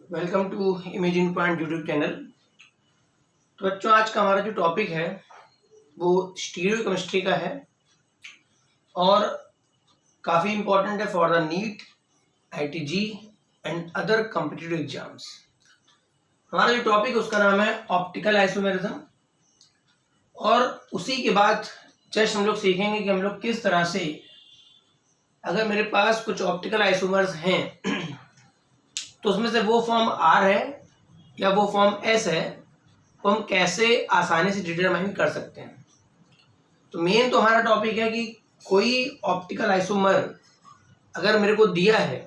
Welcome to imaging point YouTube channel. तो बच्चों, आज का हमारा जो टॉपिक है वो स्टीरियोकेमिस्ट्री का है और काफ़ी इम्पोर्टेंट है for the NEET, ITG and other competitive exams. हमारा जो टॉपिक है उसका नाम है ऑप्टिकल आइसोमेरिज्म। और उसी के बाद जस्ट हम लोग सीखेंगे कि हम लोग किस तरह से, अगर मेरे पास कुछ ऑप्टिकल आइसोमर्स हैं तो उसमें से वो फॉर्म आर है या वो फॉर्म एस है, तो हम कैसे आसानी से डिटरमाइन कर सकते हैं। तो मेन तो हमारा टॉपिक है कि कोई ऑप्टिकल आइसोमर अगर मेरे को दिया है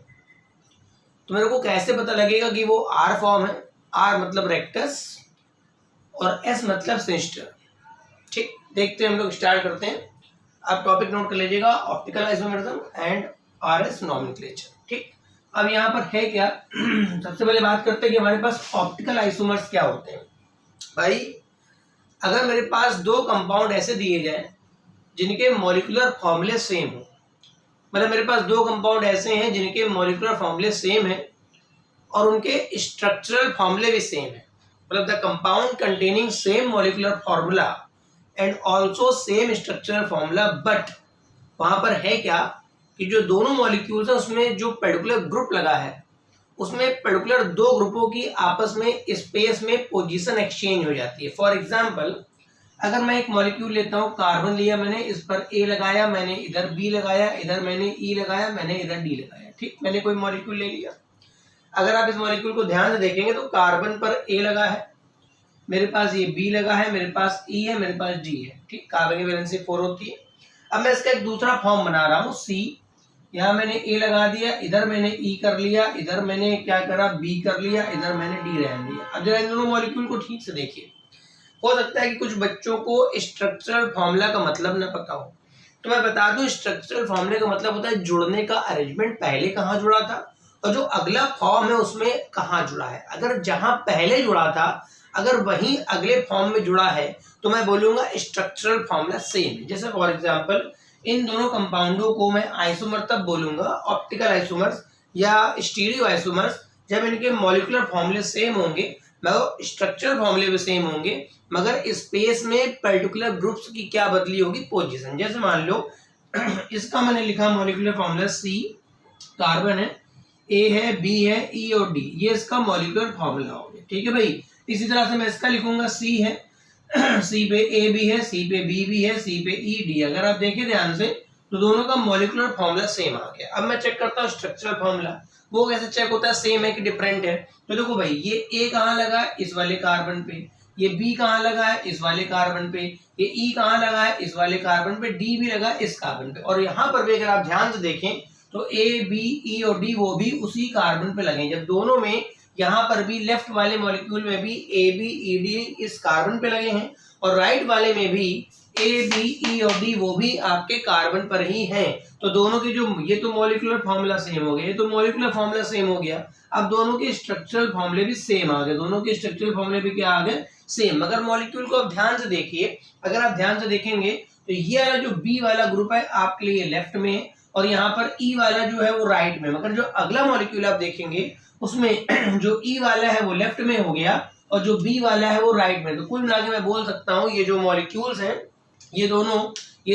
तो मेरे को कैसे पता लगेगा कि वो आर फॉर्म है। आर मतलब रेक्टस और एस मतलब सिनिस्टर। ठीक, देखते हैं, हम लोग स्टार्ट करते हैं। आप टॉपिक नोट कर लीजिएगा, optical isomerism and R S nomenclature. ठीक, अब यहाँ पर है क्या सबसे पहले बात करते हैं कि हमारे पास ऑप्टिकल आइसोमर्स क्या होते हैं। भाई, अगर मेरे पास दो कंपाउंड ऐसे दिए जाएं जिनके मॉलिक्यूलर फॉर्मूले सेम हो, मतलब मेरे पास दो कंपाउंड ऐसे हैं जिनके मॉलिक्यूलर फॉर्मूले सेम है और उनके स्ट्रक्चरल फॉर्मूले भी सेम है, मतलब the compound containing same molecular formula and also same structural formula, but वहां पर है क्या कि जो दोनों मॉलिक्यूल्स हैं उसमें जो पर्टिकुलर ग्रुप लगा है उसमें पर्टिकुलर दो ग्रुपों की आपस में स्पेस में पोजीशन एक्सचेंज हो जाती है। फॉर एग्जांपल, अगर मैं एक मॉलिक्यूल लेता हूँ, कार्बन लिया मैंने, इस पर ए लगाया, मैंने इधर बी लगाया, इधर मैंने ई लगाया, मैंने इधर डी लगाया। ठीक, मैंने कोई मॉलिक्यूल ले लिया। अगर आप इस मॉलिक्यूल को ध्यान से देखेंगे तो कार्बन पर ए लगा है, मेरे पास ये बी लगा है, मेरे पास ई है, मेरे पास डी है। ठीक, कार्बन की वैलेंसी 4 होती है। अब मैं इसका एक दूसरा फॉर्म बना रहा हूँ, सी। यहाँ मैंने ए लगा दिया, इधर मैंने ई कर लिया, इधर मैंने क्या करा, बी कर लिया, इधर मैंने डी रहने दिया। अब जरा इन दोनों मॉलिक्यूल को ठीक से देखिए। हो सकता है कि कुछ बच्चों को स्ट्रक्चरल फॉर्मूला का मतलब ना पता हो, तो मैं बता दूं, स्ट्रक्चरल फॉर्मूले का मतलब होता है जुड़ने का अरेंजमेंट, पहले कहाँ जुड़ा था और जो अगला फॉर्म है उसमें कहाँ जुड़ा है। अगर जहां पहले जुड़ा था अगर वही अगले फॉर्म में जुड़ा है तो मैं बोलूंगा स्ट्रक्चरल फॉर्मूला सेम है। जैसे फॉर एग्जांपल, इन दोनों कंपाउंडों को मैं आइसोमर तब बोलूंगा, ऑप्टिकल आइसोमर्स या स्टीरियो आइसोमर्स, जब इनके मॉलिक्यूलर फॉर्मूले सेम होंगे, मगर स्ट्रक्चरल फॉर्मूले भी सेम होंगे, मगर स्पेस में पर्टिकुलर ग्रुप्स की क्या बदली होगी, पोजीशन। जैसे मान लो इसका मैंने लिखा मॉलिक्यूलर फॉर्मूला सी, कार्बन है, ए है, बी है, ई और डी, ये इसका मॉलिक्यूलर फॉर्मूला हो गया। ठीक है भाई, इसी तरह से मैं इसका लिखूंगा, सी है, सी पे ए भी है, सी पे बी भी है, सी पे ई डी। अगर आप देखें ध्यान से तो दोनों का मॉलिक्यूलर फॉर्मूला सेम आ गया। अब मैं चेक करता हूँ स्ट्रक्चरल फॉर्मूला, वो कैसे चेक होता है, सेम है कि डिफरेंट है। तो देखो भाई, ये ए कहाँ लगा है, इस वाले कार्बन पे, ये बी कहाँ लगा है, इस वाले कार्बन पे, ये ई कहाँ लगा है, इस वाले कार्बन पे, डी भी लगा है इस कार्बन पे। और यहाँ पर भी अगर आप ध्यान से देखें तो ए, बी, ई और डी वो भी उसी कार्बन पे लगे। जब दोनों में, यहाँ पर भी लेफ्ट वाले मॉलिक्यूल में भी ए, बी, ई, डी इस कार्बन पे लगे हैं और राइट वाले में भी ए, बी, ई और डी वो भी आपके कार्बन पर ही हैं। तो दोनों के जो, ये तो मॉलिक्यूलर फॉर्मूला सेम हो गया, ये तो मॉलिक्यूलर फॉर्मूला सेम हो गया। अब दोनों के स्ट्रक्चरल फॉर्मूले भी सेम आ गए, दोनों के स्ट्रक्चरल फॉर्मूले भी क्या आ गए, सेम। मगर मॉलिक्यूल को आप ध्यान से देखिए, अगर आप ध्यान से देखेंगे तो ये वाला जो बी वाला ग्रुप है आपके लिए लेफ्ट में है और यहाँ पर ई वाला जो है वो राइट में। मगर जो अगला मॉलिक्यूल आप देखेंगे उसमें जो ई वाला है वो लेफ्ट में हो गया और जो बी वाला है वो राइट में। तो कुल मिला के मैं बोल सकता हूँ ये जो मॉलिक्यूल्स हैं ये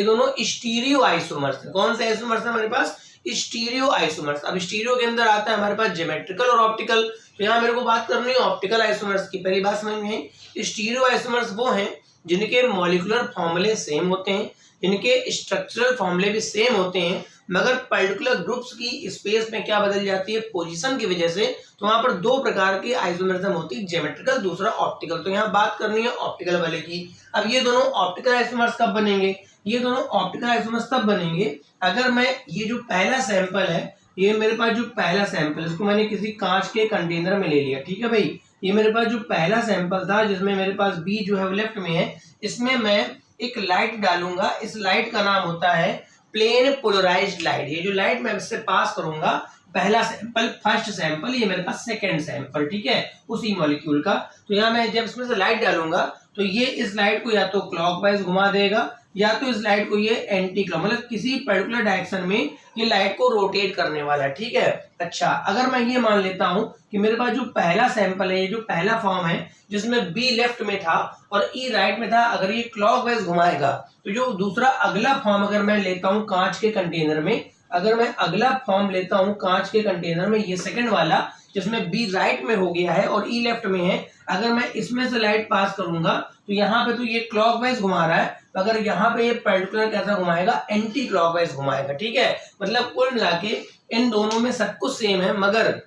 दोनों स्टीरियो आइसोमर्स हैं। कौन से आइसोमर्स है हमारे पास, स्टीरियो आइसोमर्स। अब स्टीरियो के अंदर आता है हमारे पास ज्योमेट्रिकल और ऑप्टिकल। तो यहाँ मेरे को बात करनी है ऑप्टिकल आइसोमर्स की। पहली बात समझ में, स्टीरियो आइसोमर्स वो हैं जिनके मॉलिक्यूलर फॉर्मूले सेम होते हैं, जिनके स्ट्रक्चरल फॉर्मूले भी सेम होते हैं, मगर पर्टिकुलर ग्रुप्स की स्पेस में क्या बदल जाती है, पोजीशन की वजह से। तो वहां पर दो प्रकार की आइसोमेरिज्म होती है, ज्योमेट्रिकल, दूसरा ऑप्टिकल। तो यहाँ बात करनी है ऑप्टिकल वाले की। अब ये दोनों ऑप्टिकल आइसोमर्स कब बनेंगे, ये दोनों ऑप्टिकल आइसोमर्स तब बनेंगे अगर मैं, ये जो पहला सैंपल है, ये मेरे पास जो पहला सैंपल, इसको मैंने किसी कांच के कंटेनर में ले लिया। ठीक है भाई, ये मेरे पास जो पहला सैंपल था जिसमें मेरे पास बी जो है वो लेफ्ट में है, इसमें मैं एक लाइट डालूंगा। इस लाइट का नाम होता है प्लेन पोलराइज्ड लाइट। ये जो लाइट मैं इससे पास करूंगा, पहला सैंपल, फर्स्ट सैंपल, ये मेरे पास सेकंड सैंपल, ठीक है, उसी मॉलिक्यूल का। तो यहाँ मैं जब इसमें से लाइट डालूंगा तो ये इस लाइट को या तो क्लॉकवाइज घुमा देगा या तो इस लाइट को ये एंटी क्लॉक, मतलब किसी पर्टिकुलर डायरेक्शन में ये लाइट को रोटेट करने वाला है, ठीक है। अच्छा, अगर मैं ये मान लेता हूं कि मेरे पास जो पहला सैंपल है, ये जो पहला फॉर्म है जिसमें बी लेफ्ट में था और ई राइट में था, अगर ये क्लॉकवाइज घुमाएगा तो जो दूसरा अगला फॉर्म अगर मैं लेता हूं कांच के कंटेनर में, अगर मैं अगला फॉर्म लेता हूं कांच के कंटेनर में, ये सेकंड वाला जिसमें बी राइट में हो गया है और ई लेफ्ट में है, अगर मैं इसमें से लाइट पास करूंगा तो यहाँ पे तो ये क्लॉकवाइज घुमा रहा है, अगर यहाँ पे ये पर्टिकुलर कैसा घुमाएगा, एंटी क्लॉकवाइज घुमाएगा, ठीक है। मतलब कुल मिला के इन दोनों में सब कुछ सेम है, मगर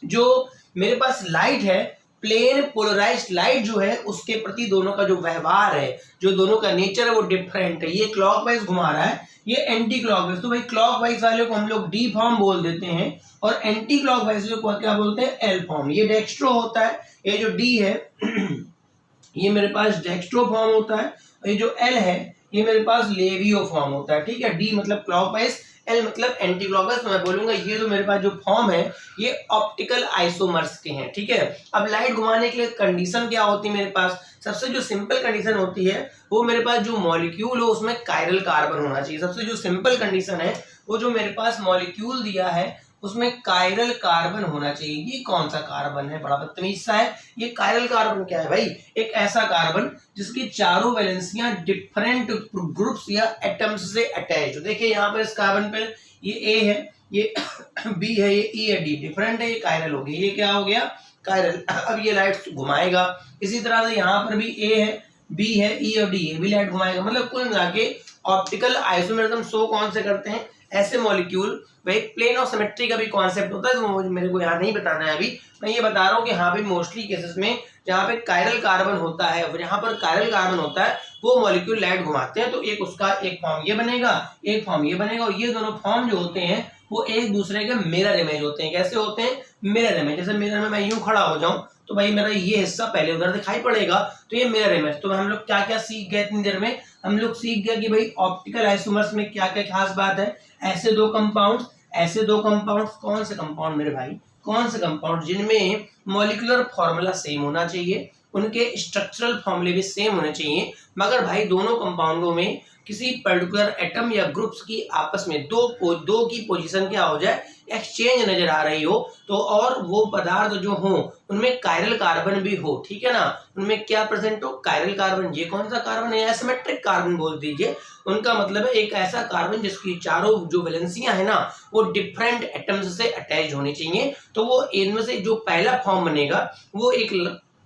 जो मेरे पास लाइट है, प्लेन पोलराइज्ड लाइट जो है, उसके प्रति दोनों का जो व्यवहार है, जो दोनों का नेचर है वो डिफरेंट है। ये क्लॉकवाइज घुमा रहा है, ये एंटी क्लॉकवाइज, तो भाई क्लॉकवाइज वाले को हम लोग डी फॉर्म बोल देते हैं और एंटी क्लॉकवाइज को क्या बोलते हैं, एल फॉर्म। ये डेक्स्ट्रो होता है, ये जो डी है ये मेरे पास डेक्स्ट्रो फॉर्म होता है, ये जो एल है ये मेरे पास लेवियो फॉर्म होता है, ठीक है। डी मतलब क्लॉकवाइज, एल मतलब एंटी क्लॉकवाइज। तो मैं बोलूंगा ये जो मेरे पास जो फॉर्म है ये ऑप्टिकल आइसोमर्स के हैं, ठीक है। अब लाइट घुमाने के लिए कंडीशन क्या होती है मेरे पास, सबसे जो सिंपल कंडीशन होती है वो मेरे पास जो मॉलिक्यूल हो उसमें कायरल कार्बन होना चाहिए। सबसे जो सिंपल कंडीशन है वो जो मेरे पास मॉलिक्यूल दिया है उसमें कायरल कार्बन होना चाहिए। ये कौन सा कार्बन है, बड़ा बदतमीज सा है। ये कायरल कार्बन क्या है भाई, एक ऐसा कार्बन जिसकी चारों वैलेंसियां डिफरेंट ग्रुप्स या एटम्स से अटैच हो। देखिए यहाँ पर इस कार्बन पे ये ए है, ये बी है, ये ई है, डी डिफरेंट है, ये कायरल हो गया, ये क्या हो गया, कायरल। अब ये लाइट घुमाएगा, इसी तरह से यहाँ पर भी ए है, बी है, ई और डी, ये भी लाइट घुमाएगा। मतलब कुल मिला के ऑप्टिकल आइसोमेरिज्म शो कौन से करते हैं, ऐसे मॉलिक्यूल। भाई प्लेन ऑफ सिमेट्री का भी कॉन्सेप्ट होता है, तो मेरे को यहाँ नहीं बताना है अभी, मैं ये बता रहा हूँ कि यहाँ पे मोस्टली केसेस में जहाँ पे कायरल कार्बन होता है और यहाँ पर कायरल कार्बन होता है वो मॉलिक्यूल लाइट घुमाते हैं, तो एक उसका एक फॉर्म ये बनेगा, एक फॉर्म ये बनेगा, और ये दोनों फॉर्म जो होते हैं वो एक दूसरे के मिरर इमेज होते हैं। कैसे होते हैं, मिरर इमेज। जैसे मिरर में मैं यूं खड़ा हो जाऊं तो भाई मेरा ये हिस्सा पहले उधर दिखाई पड़ेगा, तो ये मिरर इमेज। तो हम लोग क्या क्या सीख गए इतनी देर में, हम लोग सीख गए कि भाई ऑप्टिकल आइसोमर्स में क्या क्या खास बात है। ऐसे दो कंपाउंड्स, ऐसे दो कंपाउंड्स, कौन से कंपाउंड मेरे भाई, कौन से कंपाउंड जिनमें मॉलिक्यूलर फॉर्मूला सेम होना चाहिए, उनके स्ट्रक्चरल फॉर्मूले भी सेम होने चाहिए, मगर भाई दोनों कंपाउंडों में किसी पर्टिकुलर एटम या ग्रुप्स की आपस में दो की पोजीशन क्या हो जाए, एक्सचेंज नजर आ रही हो, तो और वो पदार्थ जो हो उनमें कायरल कार्बन भी हो, ठीक है ना, उनमें क्या प्रेजेंट हो, कायरल कार्बन। ये कौन सा कार्बन है, एसिमेट्रिक कार्बन बोल दीजिए। उनका मतलब है एक ऐसा कार्बन जिसकी चारों जो वैलेंसियां है ना वो डिफरेंट एटम्स से अटैच होनी चाहिए। तो वो इनमें से जो पहला फॉर्म बनेगा वो एक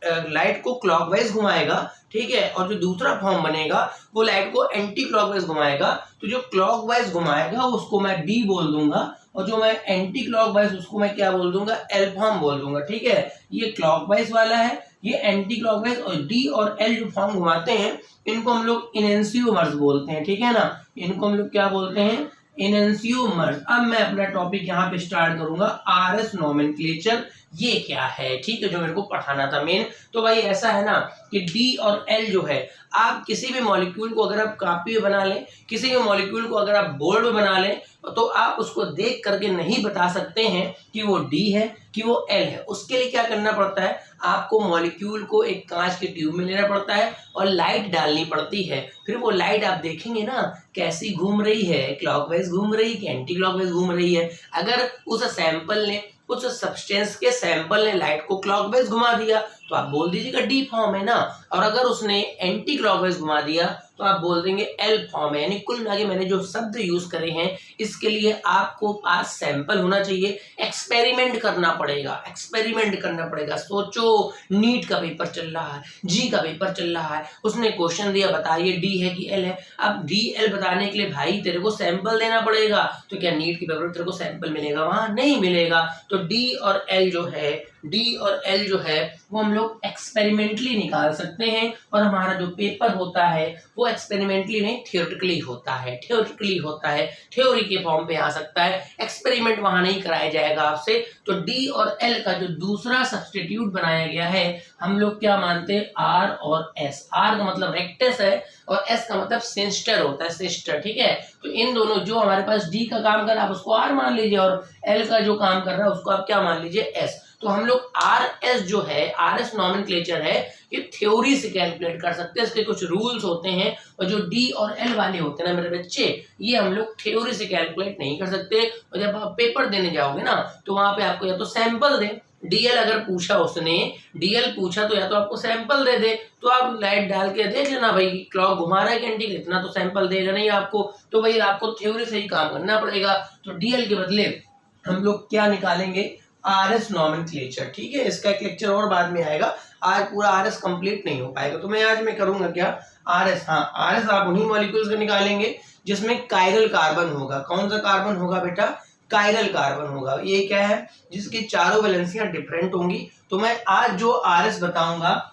लाइट को क्लॉकवाइज घुमाएगा, ठीक है, और जो दूसरा फॉर्म बनेगा वो लाइट को एंटी क्लॉकवाइज घुमाएगा। तो जो क्लॉकवाइज घुमाएगा उसको मैं डी बोल दूंगा और जो मैं एंटी क्लॉकवाइज उसको मैं क्या बोल दूंगा, एल फॉर्म बोल दूंगा, ठीक है। ये क्लॉकवाइज वाला है, ये एंटी क्लॉकवाइज, और डी और एल जो फॉर्म घुमाते हैं इनको हम लोग इनेंसियोमर्स बोलते हैं, ठीक है ना। इनको हम लोग क्या बोलते हैं, इनेंसियोमर्स। अब मैं अपना टॉपिक यहाँ पे स्टार्ट करूंगा, आरएस नोमेनक्लेचर ये क्या है, ठीक है, जो मेरे को पढ़ाना था मेन। तो भाई ऐसा है ना कि डी और एल जो है, आप किसी भी मॉलिक्यूल को अगर आप कॉपी में बना लें, किसी भी मॉलिक्यूल को अगर आप बोर्ड में बना लें, तो आप उसको देख करके नहीं बता सकते हैं कि वो डी है कि वो एल है। उसके लिए क्या करना पड़ता है, आपको मॉलिक्यूल को एक कांच के ट्यूब में लेना पड़ता है और लाइट डालनी पड़ती है। फिर वो लाइट आप देखेंगे ना कैसी घूम रही है, क्लॉकवाइज घूम रही है कि एंटी क्लॉकवाइज घूम रही है। अगर उस सैंपल ने, उस सब्सटेंस के सैंपल ने लाइट को क्लॉकवाइज घुमा दिया तो आप बोल दीजिएगा डी फॉर्म है ना, और अगर उसने एंटी क्लॉकवाइज घुमा दिया तो आप बोल देंगे एल फॉर्म है। यानी कुल मिला के मैंने जो शब्द यूज करे हैं इसके लिए आपको पास सैंपल होना चाहिए, एक्सपेरिमेंट करना पड़ेगा, एक्सपेरिमेंट करना पड़ेगा। सोचो नीट का पेपर चल रहा है, जी का पेपर चल रहा है, उसने क्वेश्चन दिया बताइए डी है कि एल है। अब डी एल बताने के लिए भाई तेरे को सैंपल देना पड़ेगा, तो क्या नीट के पेपर में तेरे को सैंपल मिलेगा, वहां नहीं मिलेगा। तो डी और एल जो है, डी और एल जो है वो हम लोग एक्सपेरिमेंटली निकाल सकते हैं, और हमारा जो पेपर होता है वो एक्सपेरिमेंटली नहीं थियोरेटिकली होता है, थियोरेटिकली होता है, थ्योरी के फॉर्म पे आ सकता है, एक्सपेरिमेंट वहां नहीं कराया जाएगा आपसे। तो डी और एल का जो दूसरा सब्स्टिट्यूट बनाया गया है हम लोग क्या मानते हैं, आर और एस। आर का मतलब रेक्टस है और एस का मतलब सिस्टर होता है, सिस्टर, ठीक है। तो इन दोनों, जो हमारे पास डी का काम कर रहा है आप उसको आर मान लीजिए और एल का जो काम कर रहा है उसको आप क्या मान लीजिए, एस। तो तो हम लोग आर एस जो है, आर एस नॉमेनक्लेचर है, ये थ्योरी से कैलकुलेट कर सकते हैं। इसके कुछ रूल्स होते हैं और जो डी और एल वाले होते हैं ना मेरे बच्चे, ये हम लोग थ्योरी से कैलकुलेट नहीं कर सकते। और जब आप पेपर देने जाओगे ना तो वहां पे आपको या तो सैंपल दे, डीएल अगर पूछा उसने, डीएल पूछा तो या तो आपको सैंपल दे दे, तो आप लाइट डाल के देख लेना भाई क्लॉक घुमा रहा है घंटी, इतना तो सैंपल देगा नहीं आपको, तो भाई आपको थ्योरी से ही काम करना पड़ेगा। तो डीएल के बदले हम लोग क्या निकालेंगे, आरएस नॉमेनक्लेचर। ठीक है, इसका एक लेक्चर और बाद में आएगा, आज पूरा आरएस कंप्लीट नहीं हो पाएगा, तो मैं करूंगा क्या, आरएस। हाँ, आरएस आप उन्हीं मॉलिक्यूल्स का निकालेंगे जिसमें कायरल कार्बन होगा। कौन सा कार्बन होगा बेटा, कायरल कार्बन होगा। ये क्या है, जिसकी चारों वैलेंसियां डिफरेंट होंगी। तो मैं आज जो आरएस बताऊंगा,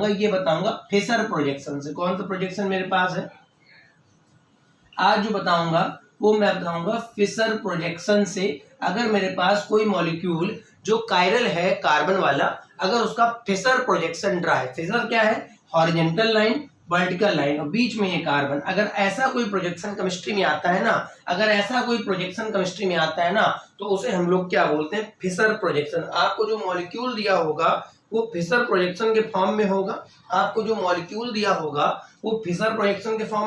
ये बताऊंगा फिशर प्रोजेक्शन से। कौन सा प्रोजेक्शन मेरे पास है, आज जो बताऊंगा वो मैं बताऊंगा फिशर प्रोजेक्शन से। अगर मेरे पास कोई मॉलिक्यूल जो कायरल है कार्बन वाला, अगर उसका फिशर प्रोजेक्शन ड्रा है, फिशर क्या है, हॉरिजॉन्टल लाइन, वर्टिकल लाइन और बीच में ये कार्बन, अगर ऐसा कोई प्रोजेक्शन केमिस्ट्री में आता है ना, तो उसे हम लोग क्या बोलते हैं, फिशर प्रोजेक्शन। आपको जो मॉलिक्यूल दिया होगा वो फिशर प्रोजेक्शन के फॉर्म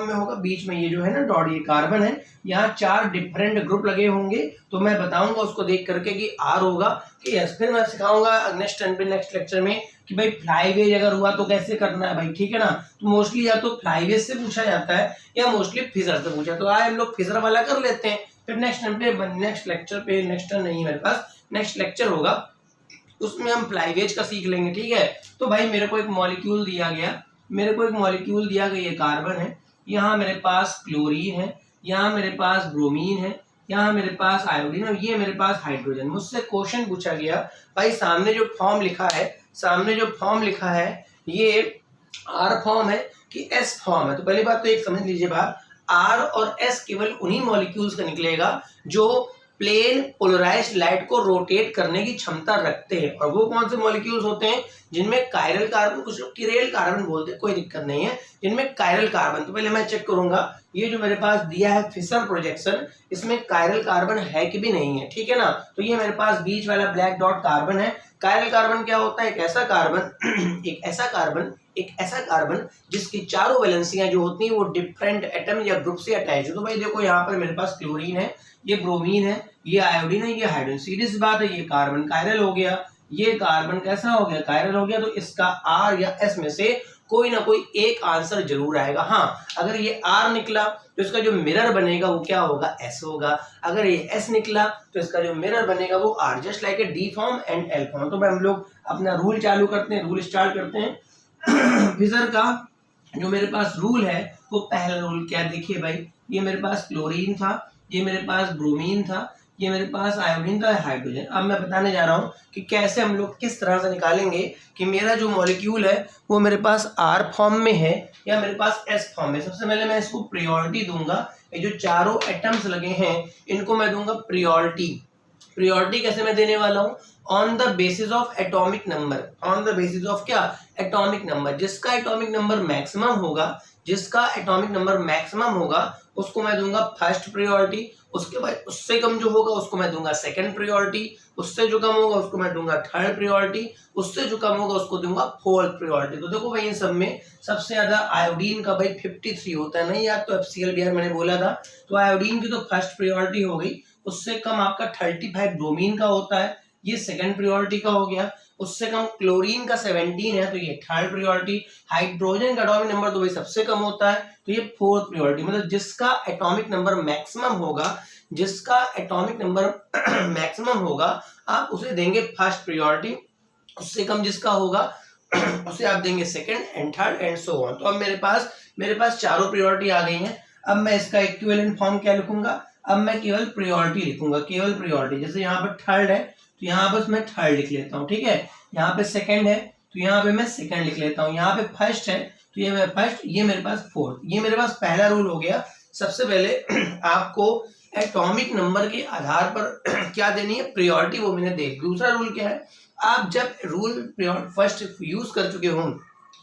में होगा, बीच में ये जो है ना डॉट, ये कार्बन है, यहाँ 4 डिफरेंट ग्रुप लगे होंगे। तो मैं बताऊंगा उसको देख करके कि आर होगा कि एस। फिर मैं सिखाऊंगा नेक्स्ट लेक्चर में कि भाई फ्लाईवेज अगर हुआ तो कैसे करना है भाई, ठीक है ना। तो मोस्टली या तो फ्लाईवेज से पूछा जाता है या मोस्टली फिशर से पूछा, तो आज हम लोग फिशर वाला कर लेते हैं। फिर नेक्स्ट लेक्चर होगा, उसमें हम फ्लाईवेज का सीख लेंगे। ठीक है, तो भाई मेरे को एक मॉलिक्यूल दिया गया, ये कार्बन है, यहाँ मेरे पास क्लोरीन है, यहाँ मेरे पास ब्रोमीन है, यहाँ मेरे पास आयोडीन है, ये मेरे पास हाइड्रोजन। मुझसे क्वेश्चन पूछा गया भाई सामने जो फॉर्म लिखा है ये आर फॉर्म है कि एस फॉर्म है। तो पहली बात तो एक समझ लीजिए बात, आर और एस केवल उन्हीं मॉलिक्यूल्स का निकलेगा जो प्लेन पोलराइज्ड लाइट को रोटेट करने की क्षमता रखते हैं। और वो कौन से मॉलिक्यूल्स होते हैं, जिनमें कायरल कार्बन, कुछ लोग किरेल कार्बन बोलते हैं, कोई दिक्कत नहीं है, जिनमें कायरल कार्बन। तो पहले मैं चेक करूंगा ये जो मेरे पास दिया है फिशर प्रोजेक्शन, इसमें कायरल कार्बन है कि भी नहीं है। ठीक है ना, तो ये मेरे पास बीच वाला ब्लैक डॉट कार्बन है। कायरल कार्बन क्या होता है, एक ऐसा कार्बन जिसकी चारों वैलेंसियां जो होती हैं वो डिफरेंट एटम या ग्रुप से अटैच हो। तो भाई देखो यहाँ पर मेरे पास क्लोरीन है, ये ब्रोमीन है, ये आयोडीन है, ये हाइड्रोजन। सीधी सी बात है, ये कार्बन कायरल हो गया, ये कार्बन कैसा हो गया, कायरल हो गया। तो इसका आर या एस में से कोई ना कोई एक आंसर जरूर आएगा। हाँ, अगर ये आर निकला तो इसका जो मिरर बनेगा वो क्या होगा, एस होगा। अगर ये एस निकला तो इसका जो मिरर बनेगा वो R, just like A D form and L form. तो हम लोग अपना रूल स्टार्ट करते हैं। फिशर का जो मेरे पास रूल है वो पहला रूल क्या, देखिए भाई, ये मेरे पास क्लोरीन था, ये मेरे पास ब्रोमीन था, ये मेरे पास आयोडीन था, हाइड्रोजन। अब मैं बताने जा रहा हूँ कि कैसे हम लोग किस तरह से निकालेंगे कि मेरा जो मॉलिक्यूल है वो मेरे पास आर फॉर्म में है या मेरे पास एस फॉर्म में। सबसे पहले मैं इसको प्रायोरिटी दूंगा, ये जो चारों एटम्स लगे हैं इनको मैं दूंगा प्रायोरिटी कैसे मैं देने वाला हूँ, on the basis of atomic number, जिसका एटॉमिक नंबर मैक्सिमम होगा उसको मैं दूंगा फर्स्ट प्रायोरिटी। उसके बाद उससे कम जो होगा उसको मैं दूंगा सेकंड प्रायोरिटी, उससे जो कम होगा उसको मैं दूंगा थर्ड प्रायोरिटी, उससे जो कम होगा उसको दूंगा फोर्थ प्रायोरिटी। तो देखो भाई इन सब में सबसे ज्यादा आयोडीन का भाई 53 होता है, नहीं यार तो FCl भी मैंने बोला था, तो आयोडीन की तो फर्स्ट प्रायोरिटी हो गई। उससे कम आपका 35 ब्रोमीन का होता है, ये सेकंड प्रायोरिटी का हो गया। उससे कम क्लोरीन का 17 है, तो ये थर्ड प्रायोरिटी। हाइड्रोजन का एटॉमिक नंबर तो भाई सबसे कम होता है, तो ये फोर्थ प्रायोरिटी। मतलब जिसका एटॉमिक नंबर मैक्सिमम होगा आप उसे देंगे फर्स्ट प्रायोरिटी, उससे कम जिसका होगा उसे आप देंगे second and third and so on. तो अब मेरे पास चारों प्रायोरिटी आ गई हैं। अब मैं इसका इक्विवेलेंट फॉर्म क्या लिखूंगा, अब मैं केवल प्रायोरिटी लिखूंगा, जैसे यहाँ पर थर्ड है तो यहाँ पर मैं थर्ड लिख लेता हूँ, ठीक है। यहाँ पे सेकंड है तो यहाँ पे मैं सेकंड लिख लेता हूँ, यहाँ पे फर्स्ट है तो ये मैं फर्स्ट, ये मेरे पास फोर्थ। ये मेरे पास पहला रूल हो गया। सबसे पहले आपको एटॉमिक नंबर के आधार पर क्या देनी है, प्रायोरिटी, वो मैंने देख। दूसरा रूल क्या है, आप जब रूल फर्स्ट यूज कर चुके हो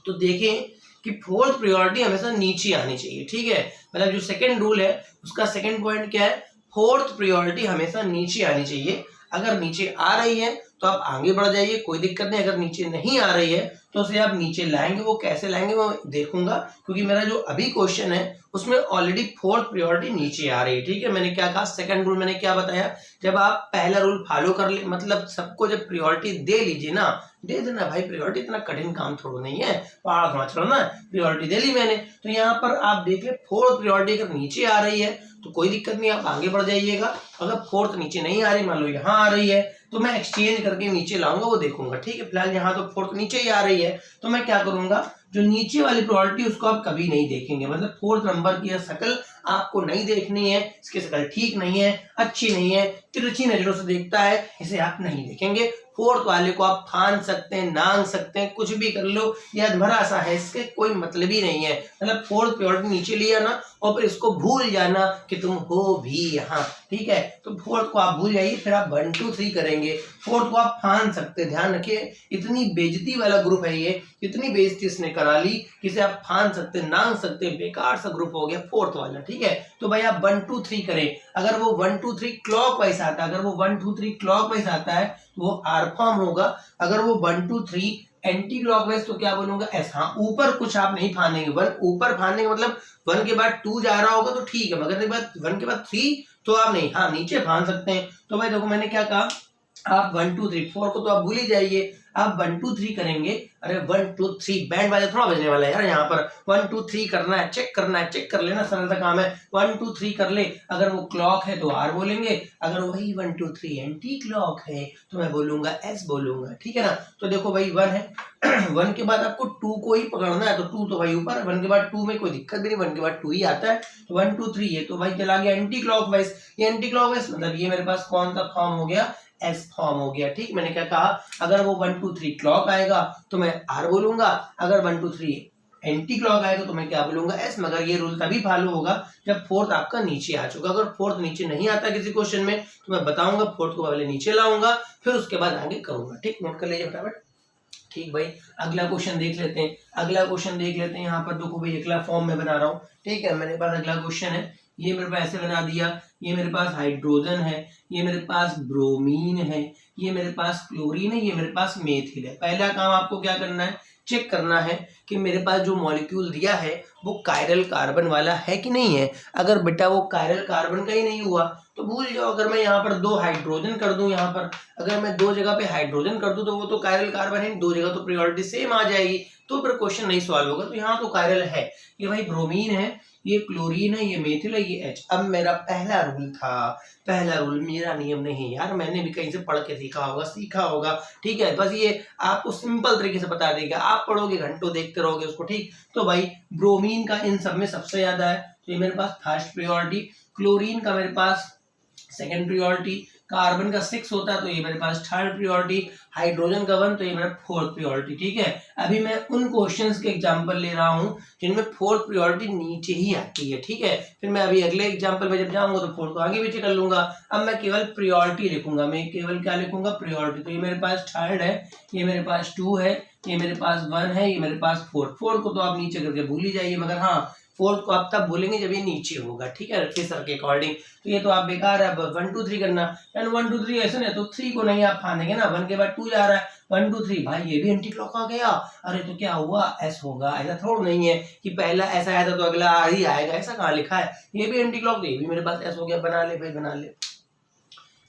तो देखें कि फोर्थ प्रायोरिटी हमेशा नीचे आनी चाहिए, ठीक है। मतलब जो सेकंड रूल है उसका सेकंड पॉइंट क्या है, फोर्थ प्रायोरिटी हमेशा नीचे आनी चाहिए। अगर नीचे आ रही है तो आप आगे बढ़ जाइए, कोई दिक्कत नहीं। अगर नीचे नहीं आ रही है तो उसे आप नीचे लाएंगे, वो कैसे लाएंगे वो देखूंगा, क्योंकि मेरा जो अभी क्वेश्चन है उसमें ऑलरेडी फोर्थ प्रायोरिटी नीचे आ रही है। ठीक है, मैंने क्या कहा, सेकंड रूल मैंने क्या बताया, जब आप पहला रूल फॉलो कर ले, मतलब सबको जब प्रायोरिटी दे लीजिए ना, दे देना भाई, प्रायोरिटी इतना कठिन काम थोड़ा नहीं है, पहाड़ समझ लो ना, प्रायोरिटी दे ली मैंने। तो यहाँ पर आप देख ले, फोर्थ प्रायोरिटी अगर नीचे आ रही है तो कोई दिक्कत नहीं, आप आगे बढ़ जाइएगा। अगर फोर्थ नीचे नहीं आ रही, मान लो यहाँ आ रही है, तो मैं एक्सचेंज करके नीचे लाऊंगा, वो देखूंगा। ठीक है, फिलहाल यहाँ तो फोर्थ नीचे ही आ रही है, तो मैं क्या करूंगा, जो नीचे वाली प्रायोरिटी उसको आप कभी नहीं देखेंगे, मतलब फोर्थ नंबर की शक्ल आपको नहीं देखनी है, इसकी शक्ल ठीक नहीं है, अच्छी नहीं है, तिरछी नजरों से देखता है, इसे आप नहीं देखेंगे। फोर्थ वाले को आप फान सकते हैं, नांग सकते हैं, कुछ भी कर लो, या भरा सा है, इसके कोई मतलब ही नहीं है। मतलब फोर्थ प्रायोरिटी नीचे लिया ना और फिर इसको भूल जाना कि तुम हो भी यहाँ। ठीक है, तो फोर्थ को आप भूल जाइए, फिर आप 1 2 3 करेंगे। फोर्थ को आप फान सकते हैं, ध्यान रखिए, इतनी बेइज्जती वाला ग्रुप है ये, इतनी बेइज्जती इसने करा ली कि इसे आप फान सकते हैं, नांग सकते हैं, बेकार सा ग्रुप हो गया फोर्थ वाला। ठीक है, तो भाई आप 1 2 3 करें। अगर वो 1 2 3 क्लॉकवाइज आता है, अगर वो 1 2 3 क्लॉकवाइज आता है तो वो आर फॉर्म होगा। अगर वो 1 2 3 एंटी क्लॉकवाइज तो क्या बोलूंगा, एस। हाँ, ऊपर कुछ आप नहीं फानेंगे, 1 ऊपर फानेंगे, मतलब 1 के बाद 2 जा रहा होगा तो ठीक है, मगर 1 के बाद 3 तो आप नहीं, हाँ नीचे फान सकते हैं। तो भाई देखो मैंने क्या कहा, आप 1 2 3 4 को तो आप भूल ही जाइए, आप 1 2 3 करेंगे। अरे 1 2 3 बैंड बाजा थोड़ा बजने वाला है यार, यहाँ पर 1 2 3 करना है, चेक करना है, चेक कर लेना, सरल सा काम है। 1 2 3 कर ले, अगर वो क्लॉक है तो आर बोलेंगे, अगर वही 1 2 3 एंटी क्लॉक है तो मैं बोलूंगा एस बोलूंगा। ठीक है ना, तो देखो भाई 1 है 1 के बाद आपको 2 को ही पकड़ना है, तो 2 तो भाई ऊपर है, 1 के बाद 2 में कोई दिक्कत भी नहीं, 1 के बाद 2 ही आता है, तो 1 2 3 है, तो भाई चला गया एंटी क्लॉकवाइज। ये एंटी क्लॉकवाइज मतलब ये मेरे पास कौन सा फॉर्म हो गया, एस फॉर्म हो गया। ठीक, मैंने क्या कहा, अगर वो 1 2 3 क्लॉक आएगा तो मैं आर बोलूंगा, अगर 1 2 3 एंटी क्लॉक आएगा तो मैं क्या बोलूंगा, एस। मगर ये रूल तभी फॉलो होगा जब फोर्थ आपका नीचे आ चुका। अगर फोर्थ नीचे नहीं आता किसी क्वेश्चन में तो मैं बताऊंगा, फोर्थ को पहले नीचे लाऊंगा, फिर उसके बाद आगे करूंगा। ठीक, नोट कर लीजिए फटाफट। ठीक भाई, अगला क्वेश्चन देख लेते हैं, अगला क्वेश्चन देख लेते हैं। यहाँ पर देखो भाई अगला फॉर्म में बना रहा हूँ। ठीक है, मेरे पास अगला क्वेश्चन है, ये मेरे पास ऐसे बना दिया, ये मेरे पास हाइड्रोजन है, ये मेरे पास ब्रोमीन है, ये मेरे पास क्लोरीन है, ये मेरे पास मेथिल है। पहला काम आपको क्या करना है, चेक करना है कि मेरे पास जो मॉलिक्यूल दिया है वो कायरल कार्बन वाला है कि नहीं है। अगर बेटा वो कायरल कार्बन का ही नहीं हुआ तो भूल जाओ। अगर मैं यहाँ पर 2 हाइड्रोजन कर दूं, यहाँ पर अगर मैं 2 जगह पे हाइड्रोजन कर दूं तो वो तो कायरल कार्बन है, 2 जगह तो प्रायोरिटी सेम आ जाएगी, तो फिर क्वेश्चन नहीं सॉल्व होगा। तो यहाँ तो कायरल है, ये भाई ब्रोमीन है, ये क्लोरीन है, ये मेथिल है, ये एच। अब मेरा पहला रूल था, पहला रूल मेरा नियम नहीं यार, मैंने भी कहीं से पढ़ के सीखा होगा। ठीक है, बस ये आपको सिंपल तरीके से बता देगा, आप पढ़ोगे घंटों देखते रहोगे उसको। ठीक, तो भाई ब्रोमीन का इन सब में सबसे ज्यादा है, तो ये मेरे पास फर्स्ट प्रायोरिटी, क्लोरीन का मेरे पास सेकंड प्रायोरिटी, कार्बन का 6 होता है तो ये मेरे पास थर्ड प्रायोरिटी, हाइड्रोजन का 1 तो ये मेरा फोर्थ प्रायोरिटी। ठीक है, अभी मैं उन क्वेश्चंस के एग्जांपल ले रहा हूं जिनमें फोर्थ प्रायोरिटी नीचे ही आती है। ठीक है, फिर मैं अभी अगले एग्जांपल में जब जाऊंगा तो फोर्थ को आगे पीछे कर लूंगा। अब मैं केवल प्रायोरिटी लिखूंगा, मैं केवल क्या लिखूंगा, प्रायोरिटी। तो ये मेरे पास थर्ड है, ये मेरे पास 2 है, ये मेरे पास 1 है, ये मेरे पास 4 को तो आप नीचे करके भूल ही जाइए, मगर हाँ फोर्थ को आप तब बोलेंगे जब ये नीचे होगा। ठीक है, फिर के अकॉर्डिंग, तो ये तो आप बेकार है। अब 1 2 3 करना, 1 2 3 ऐसे नहीं, तो 3 को नहीं आप फानेंगे ना, 1 के बाद 2 जा रहा है, 1 2 3 भाई ये भी एंटी क्लॉक आ गया, अरे तो क्या हुआ, एस होगा। ऐसा थोड़ा नहीं है कि पहला ऐसा आया था तो अगला आ ही आएगा, ऐसा कहाँ लिखा है, ये भी एंटी क्लॉक, ये भी मेरे पास एस हो गया। बना ले भाई, बना ले।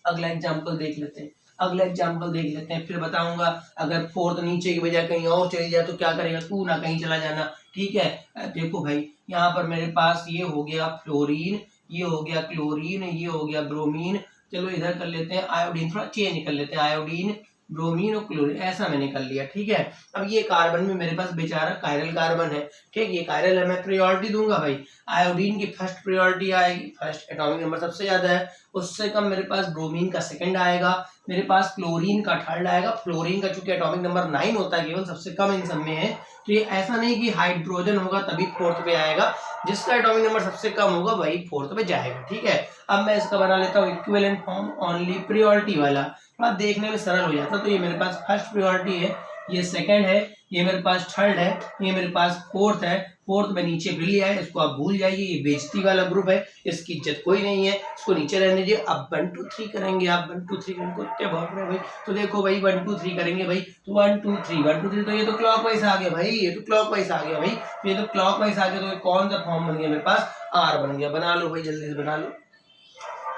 अगला एग्जाम्पल देख लेते हैं, अगला एग्जाम्पल देख लेते हैं, फिर बताऊंगा। अगर फोर्थ नीचे की बजाय कहीं और चली जाए तो क्या करेगा, तू ना कहीं चला जाना। ठीक है, देखो भाई यहाँ पर मेरे पास ये हो गया फ्लोरीन, ये हो गया क्लोरीन, ये हो गया ब्रोमीन। चलो इधर कर लेते हैं आयोडीन, थोड़ा चेंज कर लेते हैं, आयोडीन ब्रोमीन और क्लोरीन, ऐसा मैंने कर लिया। ठीक है, अब ये कार्बन में मेरे पास बेचारा कायरल कार्बन है। ठीक, ये कायरल है, मैं प्रायोरिटी दूंगा भाई। आयोडीन की फर्स्ट प्रायोरिटी आएगी, फर्स्ट एटॉमिक नंबर सबसे ज्यादा है, उससे कम मेरे पास ब्रोमीन का सेकंड आएगा, मेरे पास क्लोरीन का थर्ड आएगा। फ्लोरीन का चूंकि एटॉमिक नंबर 9 होता है, केवल सबसे कम इन सब में है, तो ये ऐसा नहीं कि हाइड्रोजन होगा तभी फोर्थ पे आएगा, जिसका एटॉमिक नंबर सबसे कम होगा वही फोर्थ पे जाएगा। ठीक है, अब मैं इसका बना लेता हूँ इक्विवेलेंट फॉर्म ओनली प्रायोरिटी वाला, थोड़ा देखने में सरल हो जाता। तो ये मेरे पास फर्स्ट प्रायोरिटी है, ये सेकंड है, ये मेरे पास थर्ड है, ये मेरे पास फोर्थ है, फोर्थ में नीचे फिर लिया है, इसको आप भूल जाइए, ये बेइज्जती वाला ग्रुप है, इसकी इज्जत कोई नहीं है, इसको नीचे रहने दीजिए। अब 1 2 3 करेंगे आप, 1 2 3 कुत्ते भौंक रहे भाई, तो देखो भाई 1 2 3 करेंगे भाई, तो 1 2 3 1 2 3, तो ये तो क्लॉकवाइज आ गया भाई, ये तो क्लॉकवाइज आ गया भाई, ये तो क्लॉकवाइज आ गया, तो कौन सा फॉर्म बन गया मेरे पास, आर बन गया। बना लो भाई, जल्दी से बना लो,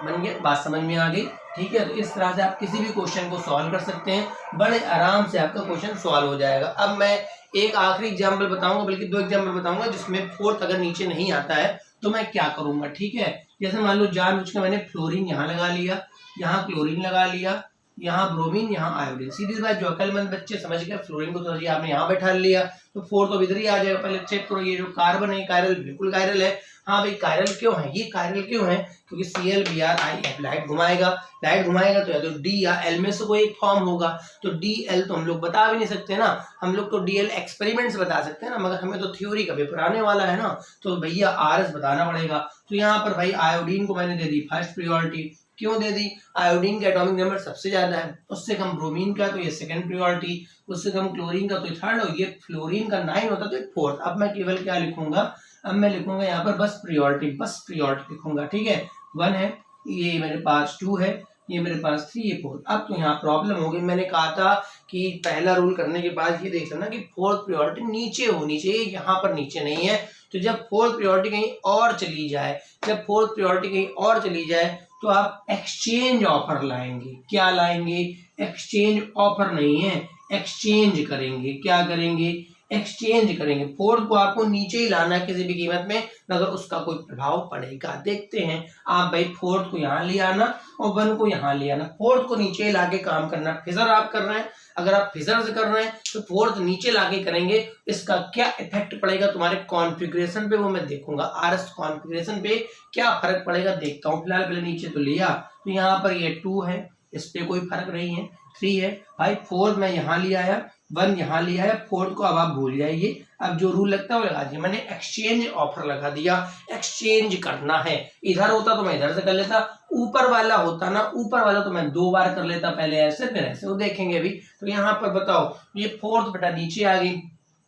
बन गया, बात समझ में आ गई, ठीक है। तो इस तरह से आप किसी भी क्वेश्चन को सॉल्व कर सकते हैं, बड़े आराम से आपका क्वेश्चन सॉल्व हो जाएगा। अब मैं एक आखिरी एग्जांपल बताऊंगा, बल्कि 2 एग्जांपल बताऊंगा, जिसमें फोर्थ अगर नीचे नहीं आता है तो मैं क्या करूंगा, ठीक है। जैसे मान लो जानबूझ के मैंने फ्लोरीन यहाँ लगा लिया, यहाँ क्लोरीन लगा लिया, यहाँ ब्रोमीन, यहाँ आयोडीन, सीधी बात, जो अकलमंद बच्चे समझ गए, फ्लोरीन को तो आपने यहाँ बैठा लिया, तो फोर्थ तो इधर ही आ जाएगा। पहले चेक करो, ये जो कार्बन है कायरल, बिल्कुल कायरल है। हाँ भाई कायरल क्यों है, ये कायरल क्यों है, क्योंकि ClBr लाइट घुमाएगा, लाइट घुमाएगा तो या तो D या L में से कोई एक फॉर्म होगा, तो DL तो हम लोग बता भी नहीं सकते ना, हम लोग तो DL एक्सपेरिमेंट से बता सकते हैं ना, मगर हमें तो थ्योरी का पेपर आने वाला है ना, तो भैया RS बताना पड़ेगा। तो यहाँ पर भाई आयोडीन को मैंने दे दी फर्स्ट प्रियोरिटी, क्यों दे दी, आयोडीन का एटॉमिक नंबर सबसे ज्यादा है, उससे कम ब्रोमीन का तो ये सेकंड प्रियोरिटी, उससे कम क्लोरीन का तो थर्ड, और ये फ्लोरीन का 9 होता तो ये फोर्थ। अब मैं केवल क्या लिखूंगा, अब मैं लिखूंगा यहाँ पर बस प्रियोरिटी लिखूंगा, ठीक है। 1 है, ये मेरे पास 2 है, ये मेरे पास 3, ये 4। अब तो यहाँ प्रॉब्लम हो गई, मैंने कहा था कि पहला रूल करने के बाद ये देख लेना कि फोर्थ प्रियोरिटी नीचे होनी चाहिए, यहाँ पर नीचे नहीं है। तो जब फोर्थ प्रियोरिटी कहीं और चली जाए, जब फोर्थ प्रियोरिटी कहीं और चली जाए, तो आप एक्सचेंज ऑफर लाएंगे। क्या लाएंगे, एक्सचेंज ऑफर नहीं है, एक्सचेंज करेंगे। क्या करेंगे, एक्सचेंज करेंगे। फोर्थ को आपको नीचे ही लाना है किसी भी कीमत में, मगर उसका कोई प्रभाव पड़ेगा। देखते हैं, आप भाई फोर्थ को यहाँ ले आना और 1 को यहाँ ले आना, फोर्थ को नीचे लाके काम करना। फिजर आप कर रहे हैं, अगर आप फिजर से कर रहे हैं तो फोर्थ नीचे लाके करेंगे, इसका क्या इफेक्ट पड़ेगा तुम्हारे कॉन्फ़िगरेशन पे, वो मैं देखूंगा। आरएस कॉन्फ़िगरेशन पे क्या फर्क पड़ेगा देखता हूँ। फिलहाल पहले नीचे तो लिया, तो यहाँ पर ये 2 है, इस पे कोई फर्क नहीं है। 3 है भाई, 4 मैं यहाँ ले आया, 1 यहाँ लिया है, 4 को अब आप भूल जाइए। अब जो रूल लगता है वो लगा दिया मैंने, एक्सचेंज ऑफर लगा दिया, एक्सचेंज करना है। इधर होता तो मैं इधर से कर लेता, ऊपर वाला होता ना, ऊपर वाला तो मैं 2 बार कर लेता, पहले ऐसे फिर ऐसे, वो देखेंगे अभी। तो यहाँ पर बताओ, ये फोर्थ बेटा नीचे आ गई।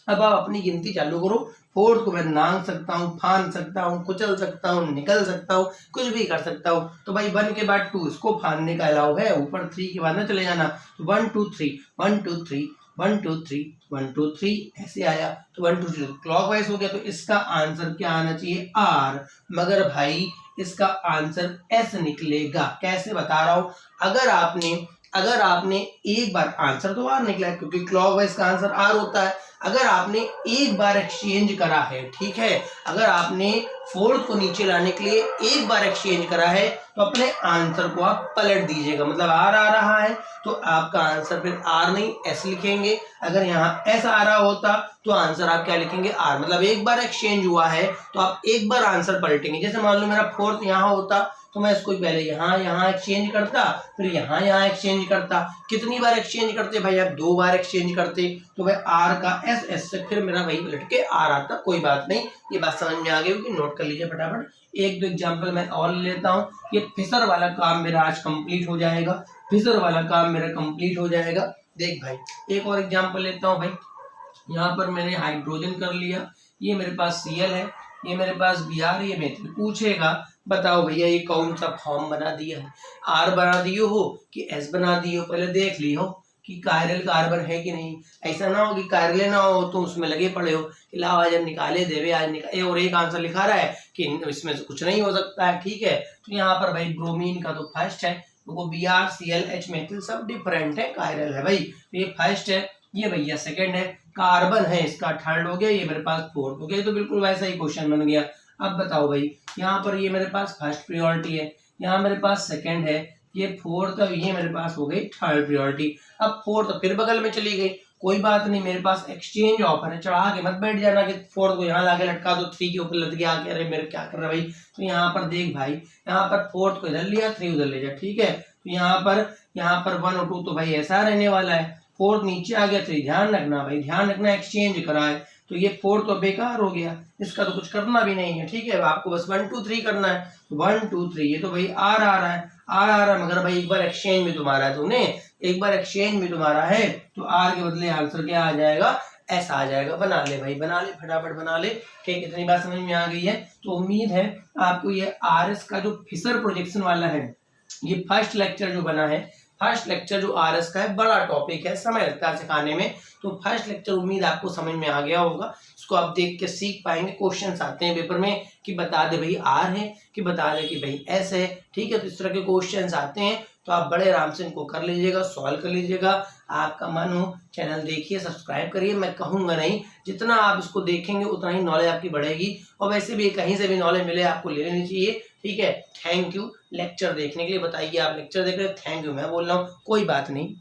अब आप अपनी गिनती चालू करो। फोर्थ को मैं नांग सकता हूँ, फान सकता हूँ, कुचल सकता हूँ, निकल सकता हूँ, कुछ भी कर सकता हूँ। तो भाई 1 के बाद 2, इसको फानने का अलाउ है, ऊपर 3 के बाद ना चले जाना। तो 1 2 3 1 2 3 1 2 3 1 2 3 ऐसे आया, तो 1 2 3 क्लॉकवाइज हो गया। तो इसका आंसर क्या आना चाहिए, आर। मगर भाई इसका आंसर एस निकलेगा। कैसे बता रहा हूं, अगर आपने एक बार, आंसर तो आर निकला है क्योंकि क्लॉकवाइज का आंसर आर होता है। अगर आपने एक बार एक्सचेंज करा है, ठीक है, अगर आपने फोर्थ को नीचे लाने के लिए एक बार एक्सचेंज करा है, तो अपने आंसर को आप पलट दीजिएगा। मतलब आर आ रहा है तो आपका आंसर फिर आर नहीं एस लिखेंगे। अगर यहाँ एस आ रहा होता तो आंसर आप क्या लिखेंगे, आर। मतलब एक बार एक्सचेंज हुआ है तो आप एक बार आंसर पलटेंगे। जैसे मान लो मेरा फोर्थ यहाँ होता तो मैं इसको पहले यहाँ एक्सचेंज करता, फिर यहाँ एक्सचेंज करता। कितनी बार एक्सचेंज करते भाई, आप 2 बार एक्सचेंज करते, तो भाई आर का एस, एस से फिर मेरा वही पलट के आर आता। कोई बात नहीं, ये बात समझ में आ गई होगी, नोट कर लीजिए फटाफट। 1 2 एग्जाम्पल मैं और ले लेता हूँ। ये फिशर वाला काम मेरा आज कंप्लीट हो जाएगा, फिशर वाला काम मेरा कंप्लीट हो जाएगा। देख भाई एक और एग्जाम्पल लेता हूँ भाई। यहाँ पर मैंने हाइड्रोजन कर लिया, ये मेरे पास Cl है, ये मेरे पास Br, ये मेथिल। पूछेगा बताओ भैया ये कौन सा फॉर्म बना दिया है, आर बना दियो हो कि एस बना दियो। पहले देख लियो कि कायरल कार्बन है कि नहीं। ऐसा ना हो कि कायरले ना हो तो उसमें लगे पड़े हो कि लाओ आज हम निकाले देवे, आज निकाले, और एक आंसर लिखा रहा है कि इसमें से कुछ नहीं हो सकता है, ठीक है। तो यहाँ पर भाई ब्रोमीन का तो फर्स्ट है, तो Br Cl H मेथिल सब डिफरेंट है, कायरल है भाई, तो ये फर्स्ट है, ये भैया सेकंड है, कार्बन है इसका थर्ड हो गया, ये मेरे पास फोर्थ हो गया। तो बिल्कुल वैसा ही क्वेश्चन बन गया। अब बताओ भाई, यहाँ पर ये मेरे पास फर्स्ट प्रायोरिटी है, यहाँ मेरे पास सेकंड है, ये फोर्थ, ये मेरे पास हो गई थर्ड प्रायोरिटी। अब फोर्थ फिर बगल में चली गई, कोई बात नहीं, मेरे पास एक्सचेंज ऑफर है। चढ़ा के मत बैठ जाना कि फोर्थ को यहाँ लाके लटका दो, 3 के ऊपर लग गया, कह रहे मेरे क्या कर रहा है भाई। तो यहाँ पर देख भाई, यहाँ पर फोर्थ को इधर लिया, 3 उधर ले जा, ठीक है। तो यहाँ पर 1 और 2 तो भाई ऐसा रहने वाला है, फोर्थ नीचे आ गया, 3 ध्यान रखना भाई, ध्यान रखना, एक्सचेंज करा है तो ये फोर्थ तो बेकार हो गया, इसका तो कुछ करना भी नहीं है, ठीक है। आपको बस 1 2 3 करना है, 1 2 3, ये तो भाई आर आ रहा है, आर आ रहा है, मगर भाई एक बार एक्सचेंज में तुम्हारा है, तुमने एक बार एक्सचेंज में तुम्हारा है, तो आर के बदले आंसर क्या आ जाएगा, ऐसा आ जाएगा। बना ले भाई, बना ले, फटाफट बना ले। ठीक, इतनी बात समझ में आ गई है। तो उम्मीद है आपको ये आरएस का जो फिशर प्रोजेक्शन वाला है, ये फर्स्ट लेक्चर जो बना है, फर्स्ट लेक्चर जो आरएस का है, बड़ा टॉपिक है, समय लगता है सिखाने में। तो फर्स्ट लेक्चर उम्मीद आपको समझ में आ गया होगा। इसको आप देख के सीख पाएंगे। क्वेश्चंस आते हैं पेपर में कि बता दे भाई आर है, कि बता दे कि भाई एस है। ठीक है, तो इस तरह के क्वेश्चंस आते हैं, तो आप बड़े आराम से इनको कर लीजिएगा, सॉल्व कर लीजिएगा। आपका मन हो चैनल देखिए, सब्सक्राइब करिए। मैं कहूँगा नहीं, जितना आप इसको देखेंगे उतना ही नॉलेज आपकी बढ़ेगी। और वैसे भी कहीं से भी नॉलेज मिले आपको ले लेनी चाहिए। ठीक है, थैंक यू लेक्चर देखने के लिए। बताइए आप लेक्चर देख रहे हैं, थैंक यू मैं बोल रहा हूँ, कोई बात नहीं।